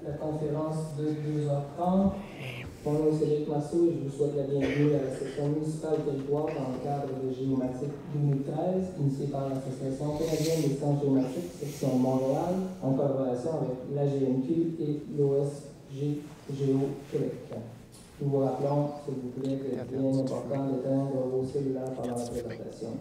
la conférence de 2h30. Mon nom est Cédric Masseau et je vous souhaite la bienvenue à la section municipale territoire dans le cadre de Géomatique 2013, initiée par l'Association canadienne des sciences géomatiques, section Montréal, en collaboration avec l'AGMQ et l'OSG Géo Québec. Nous vous rappelons, s'il vous plaît, que c'est bien important d'éteindre vos cellulaires pendant la présentation.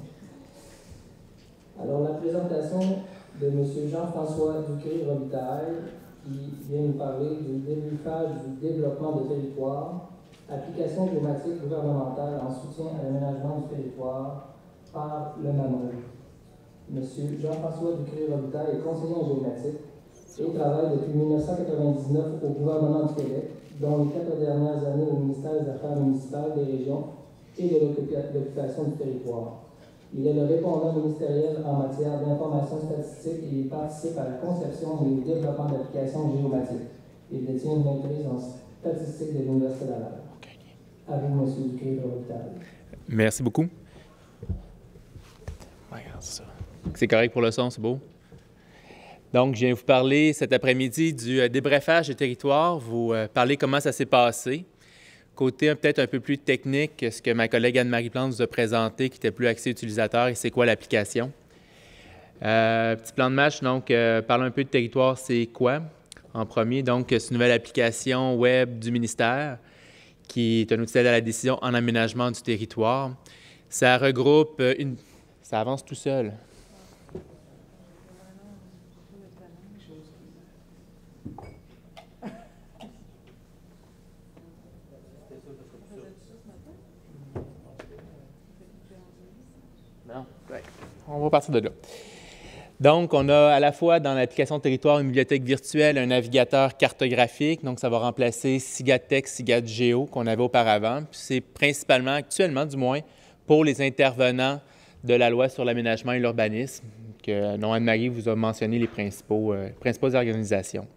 Alors, la présentation de M. Jean-François Ducré-Robitaille, qui vient nous parler du débriefage du développement de territoire, application géomatique gouvernementale en soutien à l'aménagement du territoire par le MAMOG. M. Jean-François Ducré-Robitaille est conseiller en géomatique et travaille depuis 1999 au gouvernement du Québec, dont les 4 dernières années au ministère des Affaires municipales des régions et de l'occupation du territoire. Il est le répondant ministériel en matière d'information statistique et il participe à la conception et au développement d'applications géomatiques. Il détient une maîtrise en statistique de l'Université Laval. À vous, M. Ducré-Robitaille. Merci beaucoup. C'est correct pour le son, c'est beau? Donc, je viens vous parler cet après-midi du débriefage du territoire, vous parler comment ça s'est passé. Côté peut-être un peu plus technique, ce que ma collègue Anne-Marie Plante vous a présenté, qui était plus axé utilisateur et c'est quoi l'application. Petit plan de match, donc, parler un peu de territoire, c'est quoi? En premier, donc, c'est une nouvelle application web du ministère qui est un outil d'aide à la décision en aménagement du territoire. Ça regroupe Ça avance tout seul. Non? Ouais. On va partir de là. Donc, on a à la fois dans l'application territoire une bibliothèque virtuelle, un navigateur cartographique. Donc, ça va remplacer SIGATEX, SIGATGEO qu'on avait auparavant. Puis c'est principalement, actuellement du moins, pour les intervenants de la loi sur l'aménagement et l'urbanisme, que Anne-Marie vous a mentionné les principales organisations.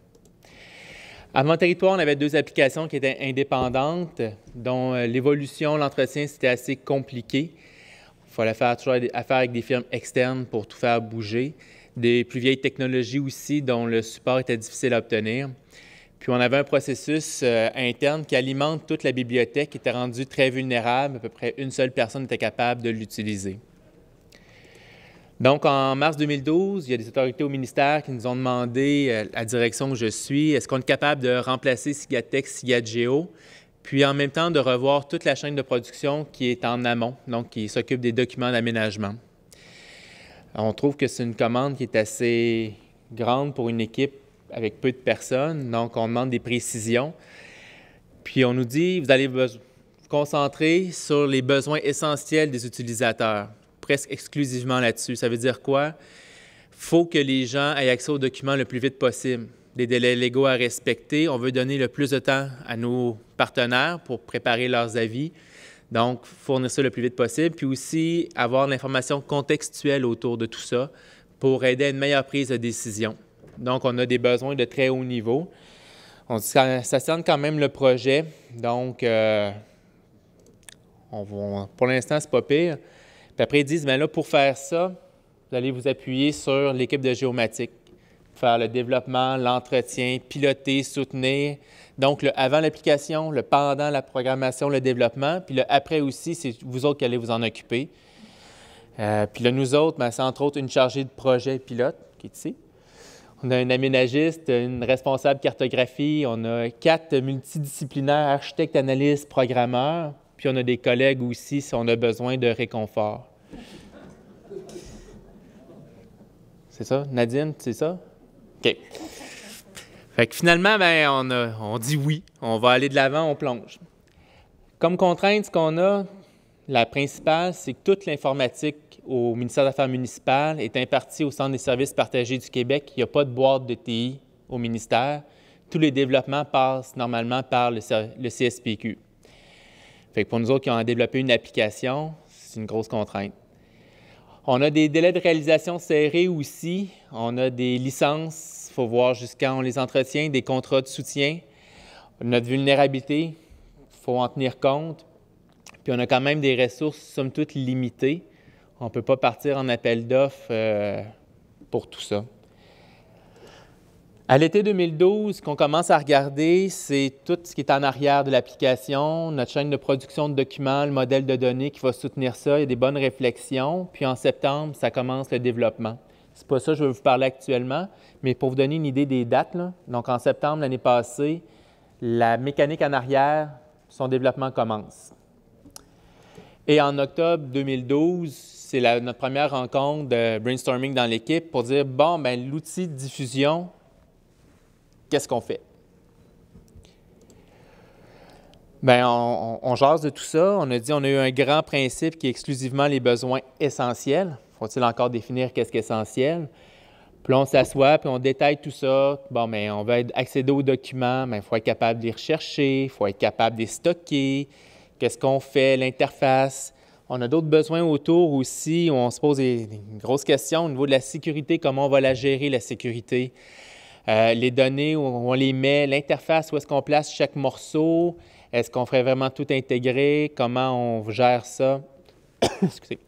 Avant territoire, on avait 2 applications qui étaient indépendantes, dont l'évolution, l'entretien, c'était assez compliqué. Il fallait faire toujours affaire avec des firmes externes pour tout faire bouger. Des plus vieilles technologies aussi, dont le support était difficile à obtenir. Puis on avait un processus interne qui alimente toute la bibliothèque, qui était rendu très vulnérable. À peu près une seule personne était capable de l'utiliser. Donc, en mars 2012, il y a des autorités au ministère qui nous ont demandé, la direction où je suis, est-ce qu'on est capable de remplacer SIGATEX, SIGATGEO, puis en même temps de revoir toute la chaîne de production qui est en amont, donc qui s'occupe des documents d'aménagement. On trouve que c'est une commande qui est assez grande pour une équipe avec peu de personnes, donc on demande des précisions. Puis on nous dit, vous allez vous concentrer sur les besoins essentiels des utilisateurs, presque exclusivement là-dessus. Ça veut dire quoi? Il faut que les gens aient accès aux documents le plus vite possible. Des délais légaux à respecter. On veut donner le plus de temps à nos partenaires pour préparer leurs avis. Donc, fournir ça le plus vite possible. Puis aussi, avoir l'information contextuelle autour de tout ça pour aider à une meilleure prise de décision. Donc, on a des besoins de très haut niveau. On dit que ça cerne quand même le projet. Donc, pour l'instant, c'est pas pire. Puis après, ils disent, bien là, pour faire ça, vous allez vous appuyer sur l'équipe de géomatique. Faire le développement, l'entretien, piloter, soutenir. Donc, le avant l'application, le pendant la programmation, le développement. Puis le après aussi, c'est vous autres qui allez vous en occuper. Puis là, nous autres, c'est entre autres une chargée de projet pilote qui est ici. On a un aménagiste, une responsable cartographie. On a 4 multidisciplinaires, architectes, analystes, programmeurs. Puis on a des collègues aussi si on a besoin de réconfort. C'est ça? Nadine, c'est ça? OK. Fait que finalement, on dit oui. On va aller de l'avant, on plonge. Comme contrainte, ce qu'on a, la principale, c'est que toute l'informatique au ministère des Affaires municipales est impartie au Centre des services partagés du Québec. Il n'y a pas de boîte de TI au ministère. Tous les développements passent normalement par le CSPQ. Fait que pour nous autres qui ont développé une application, c'est une grosse contrainte. On a des délais de réalisation serrés aussi. On a des licences, il faut voir jusqu'à on les entretient, des contrats de soutien. Notre vulnérabilité, il faut en tenir compte. Puis on a quand même des ressources, somme toute, limitées. On ne peut pas partir en appel d'offres pour tout ça. À l'été 2012, ce qu'on commence à regarder, c'est tout ce qui est en arrière de l'application, notre chaîne de production de documents, le modèle de données qui va soutenir ça. Il y a des bonnes réflexions. Puis en septembre, ça commence le développement. C'est pas ça que je vais vous parler actuellement, mais pour vous donner une idée des dates, là, donc en septembre l'année passée, la mécanique en arrière, son développement commence. Et en octobre 2012, c'est notre première rencontre de brainstorming dans l'équipe pour dire, bon, bien, l'outil de diffusion, qu'est-ce qu'on fait? Bien, on jase de tout ça. On a dit on a eu un grand principe qui est exclusivement les besoins essentiels. Faut-il encore définir qu'est-ce qui est essentiel? Puis là, on s'assoit, puis on détaille tout ça. Bon, bien, on veut accéder aux documents, mais il faut être capable de les rechercher, il faut être capable de les stocker. Qu'est-ce qu'on fait? L'interface. On a d'autres besoins autour aussi où on se pose des grosses questions au niveau de la sécurité, comment on va la gérer, la sécurité. Les données, où on les met, l'interface, où est-ce qu'on place chaque morceau, est-ce qu'on ferait vraiment tout intégrer, comment on gère ça. Excusez.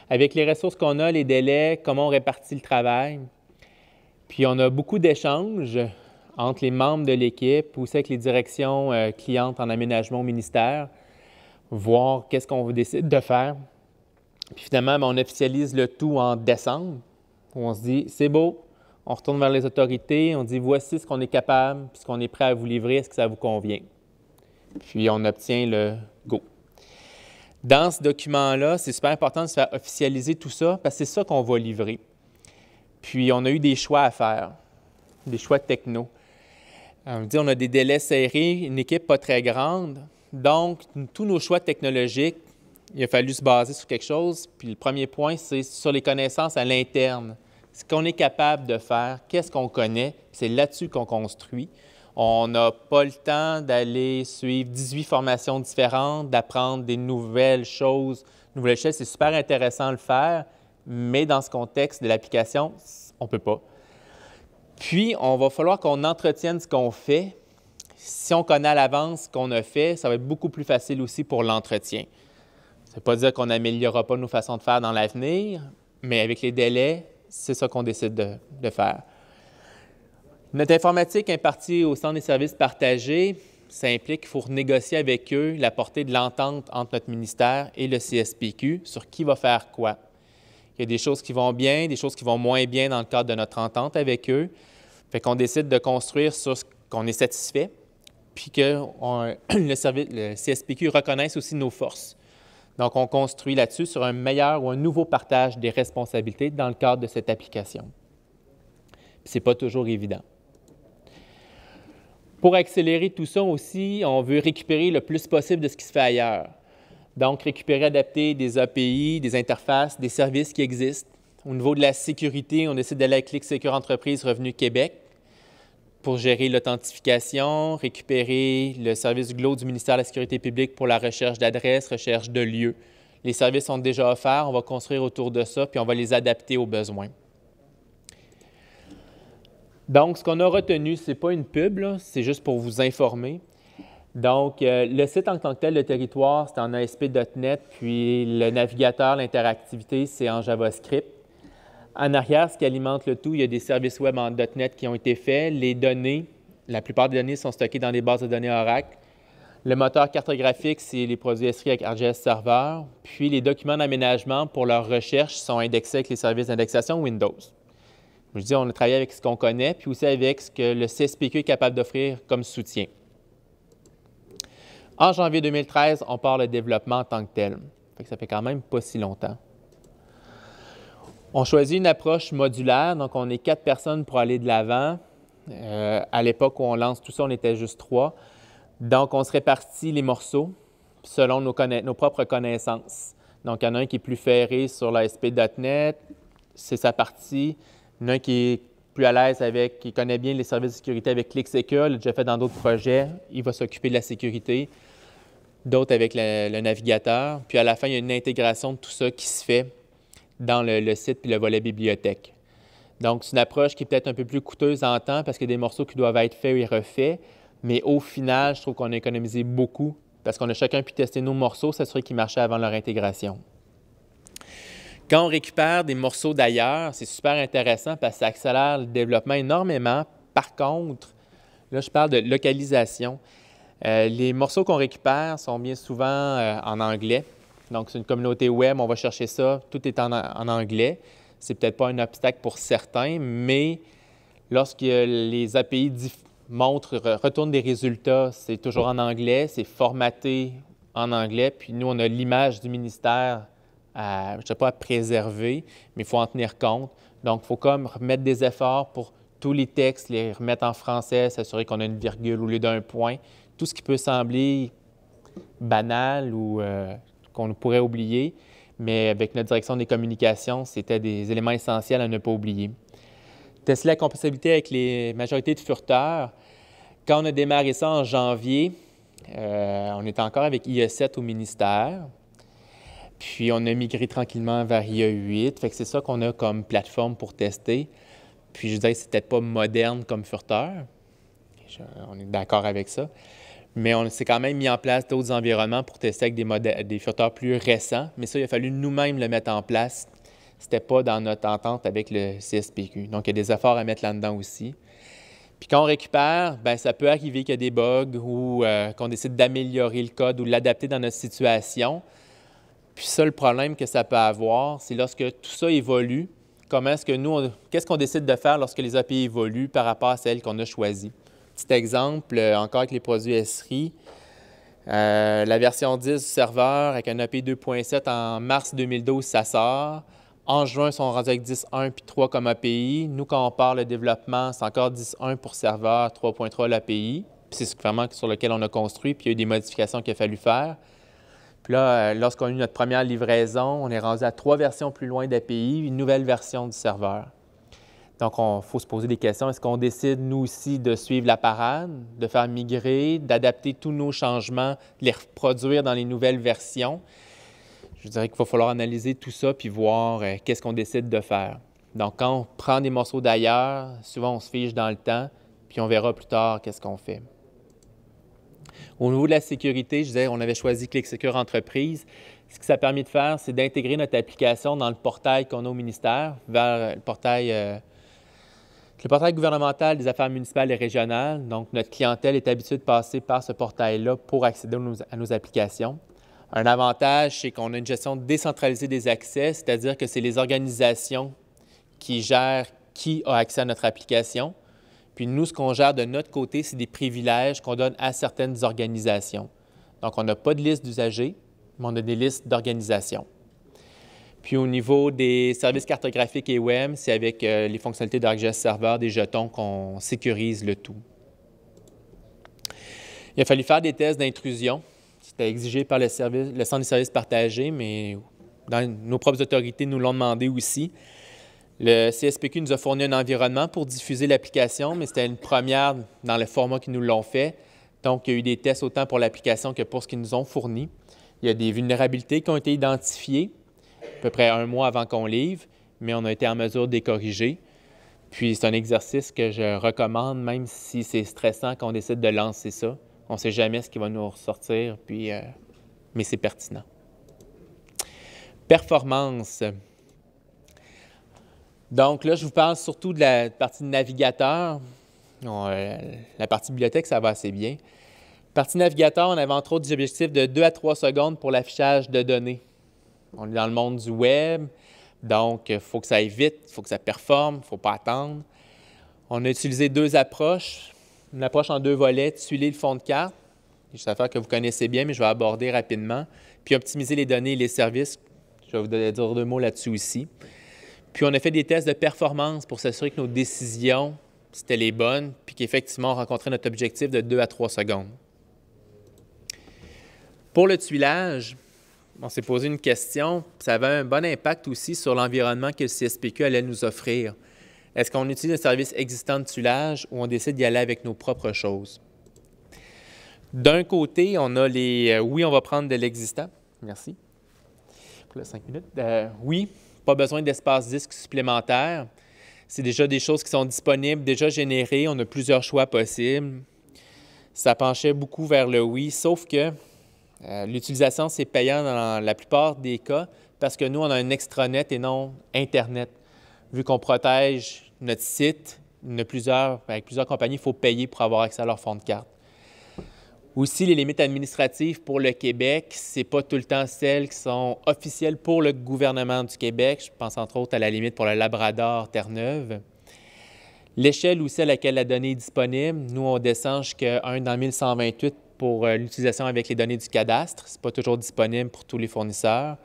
Avec les ressources qu'on a, les délais, comment on répartit le travail. Puis on a beaucoup d'échanges entre les membres de l'équipe, aussi avec les directions clientes en aménagement au ministère, voir qu'est-ce qu'on décide de faire. Puis finalement, on officialise le tout en décembre, où on se dit, c'est beau, on retourne vers les autorités, on dit, voici ce qu'on est capable, puis ce qu'on est prêt à vous livrer, est-ce que ça vous convient? Puis on obtient le go. Dans ce document-là, c'est super important de se faire officialiser tout ça, parce que c'est ça qu'on va livrer. Puis on a eu des choix à faire, des choix techno. On dit, on a des délais serrés, une équipe pas très grande, donc tous nos choix technologiques, il a fallu se baser sur quelque chose. Puis le premier point, c'est sur les connaissances à l'interne. Ce qu'on est capable de faire, qu'est-ce qu'on connaît, c'est là-dessus qu'on construit. On n'a pas le temps d'aller suivre 18 formations différentes, d'apprendre des nouvelles choses. C'est super intéressant de le faire, mais dans ce contexte de l'application, on ne peut pas. Puis, on va falloir qu'on entretienne ce qu'on fait. Si on connaît à l'avance ce qu'on a fait, ça va être beaucoup plus facile aussi pour l'entretien. Ça ne veut pas dire qu'on n'améliorera pas nos façons de faire dans l'avenir, mais avec les délais, c'est ça qu'on décide de faire. Notre informatique impartie au Centre des services partagés, ça implique qu'il faut renégocier avec eux la portée de l'entente entre notre ministère et le CSPQ sur qui va faire quoi. Il y a des choses qui vont bien, des choses qui vont moins bien dans le cadre de notre entente avec eux. Fait qu'on décide de construire sur ce qu'on est satisfait, puis que le CSPQ reconnaisse aussi nos forces. Donc, on construit là-dessus sur un meilleur ou un nouveau partage des responsabilités dans le cadre de cette application. Ce n'est pas toujours évident. Pour accélérer tout ça aussi, on veut récupérer le plus possible de ce qui se fait ailleurs. Donc, récupérer, adapter des API, des interfaces, des services qui existent. Au niveau de la sécurité, on décide d'aller avec ClickSecure Entreprise Revenu Québec pour gérer l'authentification, récupérer le service GLO du ministère de la Sécurité publique pour la recherche d'adresses, recherche de lieux. Les services sont déjà offerts, on va construire autour de ça, puis on va les adapter aux besoins. Donc, ce qu'on a retenu, ce n'est pas une pub, c'est juste pour vous informer. Donc, le site en tant que tel, le territoire, c'est en ASP.NET, puis le navigateur, l'interactivité, c'est en JavaScript. En arrière, ce qui alimente le tout, il y a des services web en .NET qui ont été faits. Les données, la plupart des données sont stockées dans des bases de données Oracle. Le moteur cartographique, c'est les produits S3 avec ArcGIS Server. Puis, les documents d'aménagement pour leur recherche sont indexés avec les services d'indexation Windows. Je dis, on a travaillé avec ce qu'on connaît, puis aussi avec ce que le CSPQ est capable d'offrir comme soutien. En janvier 2013, on part le développement en tant que tel. Ça fait quand même pas si longtemps. On choisit une approche modulaire, donc on est 4 personnes pour aller de l'avant. À l'époque où on lance tout ça, on était juste 3. Donc, on se répartit les morceaux selon nos propres connaissances. Donc, il y en a un qui est plus ferré sur l'ASP.NET, c'est sa partie. Il y en a un qui est plus à l'aise avec, qui connaît bien les services de sécurité avec ClickSecure, il l'a déjà fait dans d'autres projets, il va s'occuper de la sécurité. D'autres avec le navigateur. Puis à la fin, il y a une intégration de tout ça qui se fait dans le site puis le volet bibliothèque. Donc, c'est une approche qui est peut-être un peu plus coûteuse en temps parce qu'il y a des morceaux qui doivent être faits et refaits. Mais au final, je trouve qu'on a économisé beaucoup parce qu'on a chacun pu tester nos morceaux, s'assurer qu'ils marchaient avant leur intégration. Quand on récupère des morceaux d'ailleurs, c'est super intéressant parce que ça accélère le développement énormément Par contre, là, je parle de localisation. Les morceaux qu'on récupère sont bien souvent en anglais. Donc, c'est une communauté web, on va chercher ça, tout est en anglais. C'est peut-être pas un obstacle pour certains, mais lorsque les API retournent des résultats, c'est toujours en anglais, c'est formaté en anglais, puis nous, on a l'image du ministère je ne sais pas, à préserver, mais il faut en tenir compte. Donc, il faut comme remettre des efforts pour tous les textes, les remettre en français, s'assurer qu'on a une virgule au lieu d'un point. Tout ce qui peut sembler banal ou qu'on pourrait oublier, mais avec notre direction des communications, c'était des éléments essentiels à ne pas oublier. Tester la compatibilité avec les majorités de furteurs. Quand on a démarré ça en janvier, on était encore avec IE7 au ministère. Puis, on a migré tranquillement vers IE8. Fait que c'est ça qu'on a comme plateforme pour tester. Puis, je dirais que c'est peut-être pas moderne comme furteur. On est d'accord avec ça. Mais on s'est quand même mis en place d'autres environnements pour tester avec des furteurs plus récents. Mais ça, il a fallu nous-mêmes le mettre en place. C'était pas dans notre entente avec le CSPQ. Donc, il y a des efforts à mettre là-dedans aussi. Puis quand on récupère, bien, ça peut arriver qu'il y a des bugs ou qu'on décide d'améliorer le code ou de l'adapter dans notre situation. Puis ça, le problème que ça peut avoir, c'est lorsque tout ça évolue, qu'est-ce qu'on décide de faire lorsque les API évoluent par rapport à celles qu'on a choisies? Petit exemple, encore avec les produits SRI, la version 10 du serveur avec un API 2.7 en mars 2012, ça sort. En juin, ils sont rendus avec 10.1 puis 3 comme API. Nous, quand on parle de développement, c'est encore 10.1 pour serveur, 3.3 l'API. Puis c'est vraiment sur lequel on a construit, puis il y a eu des modifications qu'il a fallu faire. Puis là, lorsqu'on a eu notre première livraison, on est rendu à 3 versions plus loin d'API, une nouvelle version du serveur. Donc, il faut se poser des questions. Est-ce qu'on décide, nous aussi, de suivre la parade, de faire migrer, d'adapter tous nos changements, de les reproduire dans les nouvelles versions? Je dirais qu'il va falloir analyser tout ça puis voir qu'est-ce qu'on décide de faire. Donc, quand on prend des morceaux d'ailleurs, souvent on se fige dans le temps, puis on verra plus tard qu'est-ce qu'on fait. Au niveau de la sécurité, je disais, on avait choisi ClickSecure Entreprise. Ce que ça a permis de faire, c'est d'intégrer notre application dans le portail qu'on a au ministère, vers le portail gouvernemental des affaires municipales et régionales. Donc, notre clientèle est habituée de passer par ce portail-là pour accéder à nos applications. Un avantage, c'est qu'on a une gestion décentralisée des accès, c'est-à-dire que c'est les organisations qui gèrent qui a accès à notre application. Puis nous, ce qu'on gère de notre côté, c'est des privilèges qu'on donne à certaines organisations. Donc, on n'a pas de liste d'usagers, mais on a des listes d'organisations. Puis au niveau des services cartographiques et web, c'est avec les fonctionnalités d'ArcGIS Server, des jetons, qu'on sécurise le tout. Il a fallu faire des tests d'intrusion. C'était exigé par le Centre des services partagés, mais nos propres autorités nous l'ont demandé aussi. Le CSPQ nous a fourni un environnement pour diffuser l'application, mais c'était une première dans le format qu'ils nous l'ont fait. Donc, il y a eu des tests autant pour l'application que pour ce qu'ils nous ont fourni. Il y a des vulnérabilités qui ont été identifiées à peu près 1 mois avant qu'on livre, mais on a été en mesure de les corriger. Puis, c'est un exercice que je recommande, même si c'est stressant qu'on décide de lancer ça. On ne sait jamais ce qui va nous ressortir, puis, mais c'est pertinent. Performance. Donc là, je vous parle surtout de la partie navigateur. La partie bibliothèque, ça va assez bien. Partie navigateur, on avait entre autres des objectifs de 2 à 3 secondes pour l'affichage de données. On est dans le monde du web, donc il faut que ça aille vite, il faut que ça performe, il ne faut pas attendre. On a utilisé 2 approches. Une approche en 2 volets, tuiler le fond de carte. C'est une affaire que vous connaissez bien, mais je vais aborder rapidement. Puis optimiser les données et les services. Je vais vous dire 2 mots là-dessus aussi. Puis on a fait des tests de performance pour s'assurer que nos décisions, c'était les bonnes, puis qu'effectivement, on rencontrait notre objectif de 2 à 3 secondes. Pour le tuilage, on s'est posé une question. Ça avait un bon impact aussi sur l'environnement que le CSPQ allait nous offrir. Est-ce qu'on utilise un service existant de tuilage ou on décide d'y aller avec nos propres choses? D'un côté, on a oui, on va prendre de l'existant. Merci. Pour les 5 minutes. Oui, pas besoin d'espace disque supplémentaire. C'est déjà des choses qui sont disponibles, déjà générées. On a plusieurs choix possibles. Ça penchait beaucoup vers le oui, sauf que l'utilisation, c'est payant dans la plupart des cas parce que nous, on a un extranet et non Internet. Vu qu'on protège notre site avec plusieurs compagnies, il faut payer pour avoir accès à leur fonds de carte. Aussi, les limites administratives pour le Québec, ce n'est pas tout le temps celles qui sont officielles pour le gouvernement du Québec. Je pense entre autres à la limite pour le Labrador, Terre-Neuve. L'échelle aussi à laquelle la donnée est disponible, nous, on descend jusqu'à 1 dans 1128 pour l'utilisation avec les données du cadastre. Ce n'est pas toujours disponible pour tous les fournisseurs.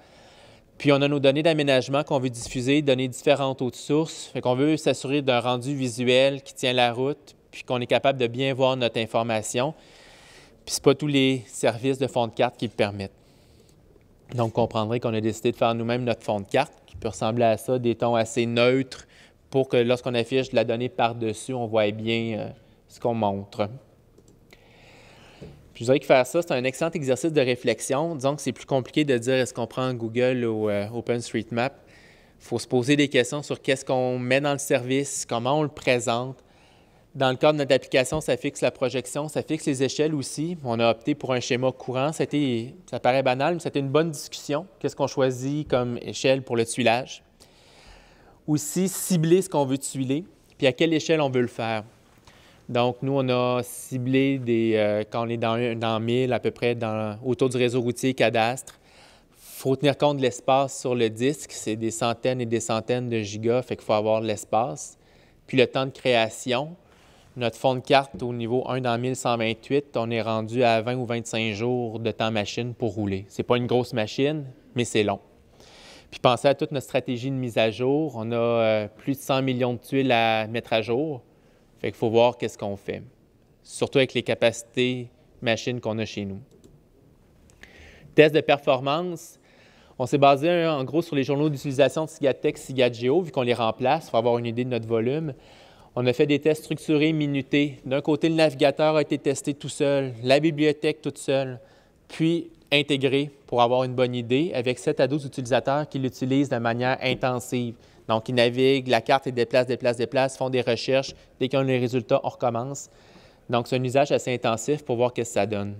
Puis, on a nos données d'aménagement qu'on veut diffuser, données différentes aux sources. Fait qu'on veut s'assurer d'un rendu visuel qui tient la route, puis qu'on est capable de bien voir notre information. Puis, ce n'est pas tous les services de fonds de carte qui le permettent. Donc, vous comprendrez qu'on a décidé de faire nous-mêmes notre fonds de carte, qui peut ressembler à ça, des tons assez neutres, pour que lorsqu'on affiche de la donnée par-dessus, on voit bien ce qu'on montre. Puis je dirais que faire ça, c'est un excellent exercice de réflexion. Disons que c'est plus compliqué de dire est-ce qu'on prend Google ou OpenStreetMap. Il faut se poser des questions sur qu'est-ce qu'on met dans le service, comment on le présente. Dans le cadre de notre application, ça fixe la projection, ça fixe les échelles aussi. On a opté pour un schéma courant. Ça paraît banal, mais c'était une bonne discussion. Qu'est-ce qu'on choisit comme échelle pour le tuilage? Aussi, cibler ce qu'on veut tuiler, puis à quelle échelle on veut le faire. Donc, nous, on a ciblé quand on est dans 1000, à peu près autour du réseau routier cadastre. Il faut tenir compte de l'espace sur le disque. C'est des centaines et des centaines de gigas, fait qu'il faut avoir de l'espace. Puis le temps de création. Notre fond de carte au niveau 1 dans 1128, on est rendu à 20 ou 25 jours de temps machine pour rouler. Ce n'est pas une grosse machine, mais c'est long. Puis pensez à toute notre stratégie de mise à jour. On a plus de 100 millions de tuiles à mettre à jour. Fait qu'il faut voir qu'est-ce qu'on fait, surtout avec les capacités machines qu'on a chez nous. Test de performance, on s'est basé en gros sur les journaux d'utilisation de SIGATEX, SIGAD-GEO, vu qu'on les remplace pour avoir une idée de notre volume. On a fait des tests structurés, minutés. D'un côté, le navigateur a été testé tout seul, la bibliothèque toute seule, puis intégré pour avoir une bonne idée avec 7 à 12 utilisateurs qui l'utilisent de manière intensive. Donc, ils naviguent, la carte les déplace, font des recherches. Dès qu'ils ont les résultats, on recommence. Donc, c'est un usage assez intensif pour voir ce que ça donne.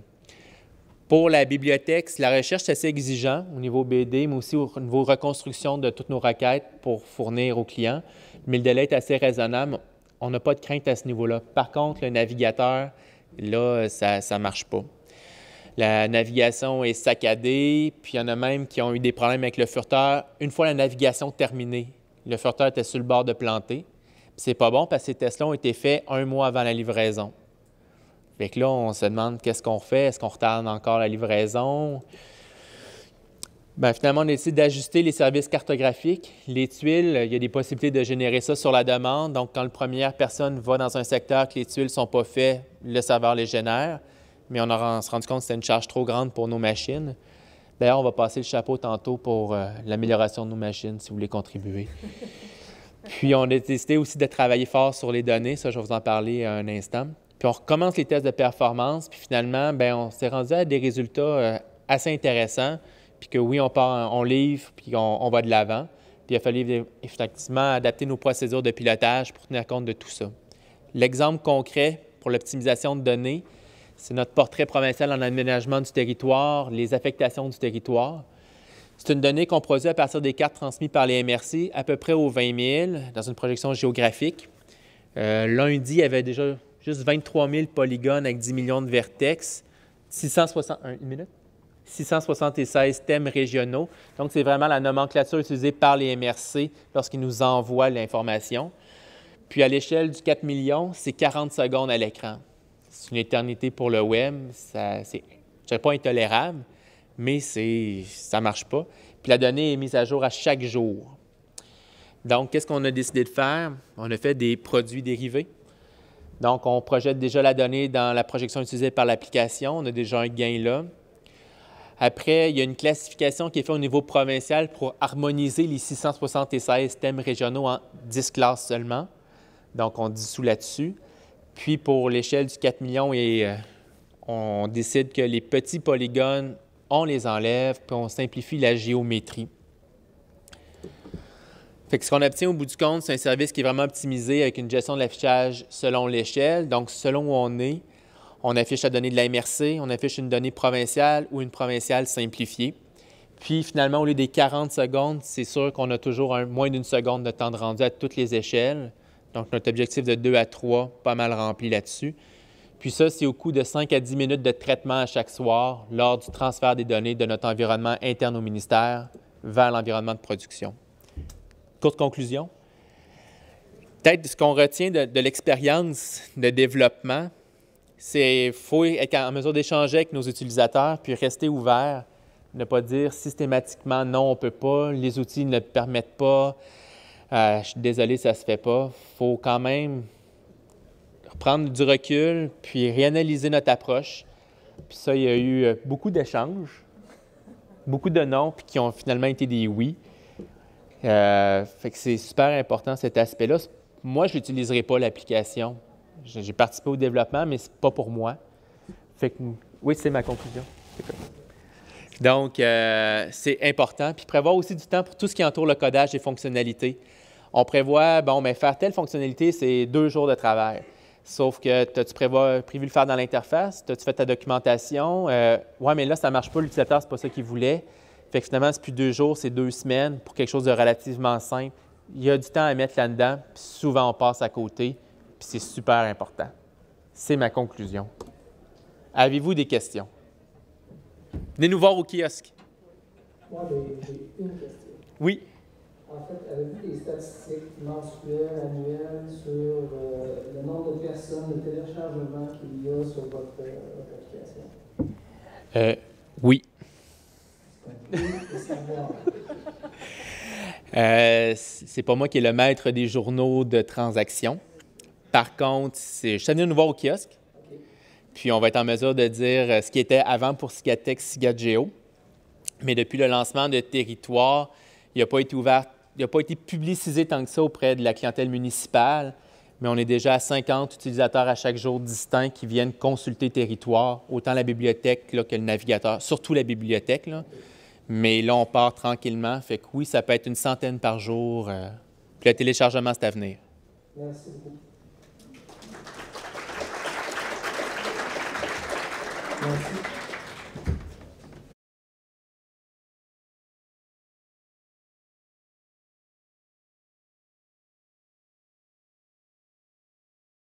Pour la bibliothèque, la recherche est assez exigeant au niveau BD, mais aussi au niveau reconstruction de toutes nos requêtes pour fournir aux clients. Mais le délai est assez raisonnable. On n'a pas de crainte à ce niveau-là. Par contre, le navigateur, là, ça ne marche pas. La navigation est saccadée, puis il y en a même qui ont eu des problèmes avec le furteur. Une fois la navigation terminée, le furteur était sur le bord de planter. C'est pas bon parce que ces tests-là ont été faits 1 mois avant la livraison. Fait que là, on se demande qu'est-ce qu'on fait? Est-ce qu'on retarde encore la livraison? Bien, finalement, on a décidé d'ajuster les services cartographiques. Les tuiles, il y a des possibilités de générer ça sur la demande. Donc, quand la première personne va dans un secteur que les tuiles ne sont pas faites, le serveur les génère. Mais on s'est rendu compte que c'était une charge trop grande pour nos machines. D'ailleurs, on va passer le chapeau tantôt pour l'amélioration de nos machines, si vous voulez contribuer. Puis, on a décidé aussi de travailler fort sur les données. Ça, je vais vous en parler un instant. Puis, on recommence les tests de performance. Puis, finalement, bien, on s'est rendu à des résultats assez intéressants. Puis que oui, on livre, puis on va de l'avant. Puis, il a fallu effectivement adapter nos procédures de pilotage pour tenir compte de tout ça. L'exemple concret pour l'optimisation de données, c'est notre portrait provincial en aménagement du territoire, les affectations du territoire. C'est une donnée qu'on produit à partir des cartes transmises par les MRC, à peu près aux 20 000, dans une projection géographique. Lundi, il y avait déjà juste 23 000 polygones avec 10 millions de vertex, 676 thèmes régionaux. Donc, c'est vraiment la nomenclature utilisée par les MRC lorsqu'ils nous envoient l'information. Puis, à l'échelle du 4 millions, c'est 40 secondes à l'écran. C'est une éternité pour le web. Je ne dirais pas intolérable, mais ça ne marche pas. Puis la donnée est mise à jour à chaque jour. Donc, qu'est-ce qu'on a décidé de faire? On a fait des produits dérivés. Donc, on projette déjà la donnée dans la projection utilisée par l'application. On a déjà un gain là. Après, il y a une classification qui est faite au niveau provincial pour harmoniser les 676 thèmes régionaux en 10 classes seulement. Donc, on dissout là-dessus. Puis, pour l'échelle du 4 millions, on décide que les petits polygones, on les enlève, puis on simplifie la géométrie. Fait que ce qu'on obtient au bout du compte, c'est un service qui est vraiment optimisé avec une gestion de l'affichage selon l'échelle. Donc, selon où on affiche la donnée de la MRC, on affiche une donnée provinciale ou une provinciale simplifiée. Puis, finalement, au lieu des 40 secondes, c'est sûr qu'on a toujours moins d'1 seconde de temps de rendu à toutes les échelles. Donc, notre objectif de 2 à 3, pas mal rempli là-dessus. Puis ça, c'est au coût de 5 à 10 minutes de traitement à chaque soir lors du transfert des données de notre environnement interne au ministère vers l'environnement de production. Courte conclusion. Peut-être ce qu'on retient de l'expérience de développement, c'est qu'il faut être en mesure d'échanger avec nos utilisateurs puis rester ouvert, ne pas dire systématiquement non, on ne peut pas, les outils ne le permettent pas, je suis désolé, ça ne se fait pas. Il faut quand même prendre du recul puis réanalyser notre approche. Puis ça, il y a eu beaucoup d'échanges, beaucoup de non, puis qui ont finalement été des oui. Fait que c'est super important cet aspect-là. Moi, je n'utiliserai pas l'application. J'ai participé au développement, mais ce n'est pas pour moi. Fait que, oui, c'est ma conclusion. Donc, c'est important. Puis prévoir aussi du temps pour tout ce qui entoure le codage et fonctionnalités. On prévoit, faire telle fonctionnalité, c'est 2 jours de travail. Sauf que, as-tu prévu le faire dans l'interface? As-tu fait ta documentation? Oui, mais là, ça ne marche pas, l'utilisateur, ce n'est pas ça qu'il voulait. Fait que finalement, c'est plus 2 jours, c'est 2 semaines pour quelque chose de relativement simple. Il y a du temps à mettre là-dedans, puis souvent on passe à côté, puis c'est super important. C'est ma conclusion. Avez-vous des questions? Venez nous voir au kiosque. Moi, j'ai une question. Oui. En fait, avez-vous des statistiques mensuelles, annuelles sur le nombre de personnes, de téléchargements qu'il y a sur votre application? Oui. C'est pas moi qui est le maître des journaux de transactions. Par contre, je suis venu nous voir au kiosque. Okay. Puis on va être en mesure de dire ce qui était avant pour SIGATEX, SIGAD-GEO. Mais depuis le lancement de Territoire, il n'a pas été ouvert, il n'a pas été publicisé tant que ça auprès de la clientèle municipale. Mais on est déjà à 50 utilisateurs à chaque jour distincts qui viennent consulter Territoire, autant la bibliothèque là, que le navigateur, surtout la bibliothèque. Là. Mais là, on part tranquillement. Fait que oui, ça peut être une centaine par jour. Puis le téléchargement, c'est à venir. Merci beaucoup. Merci.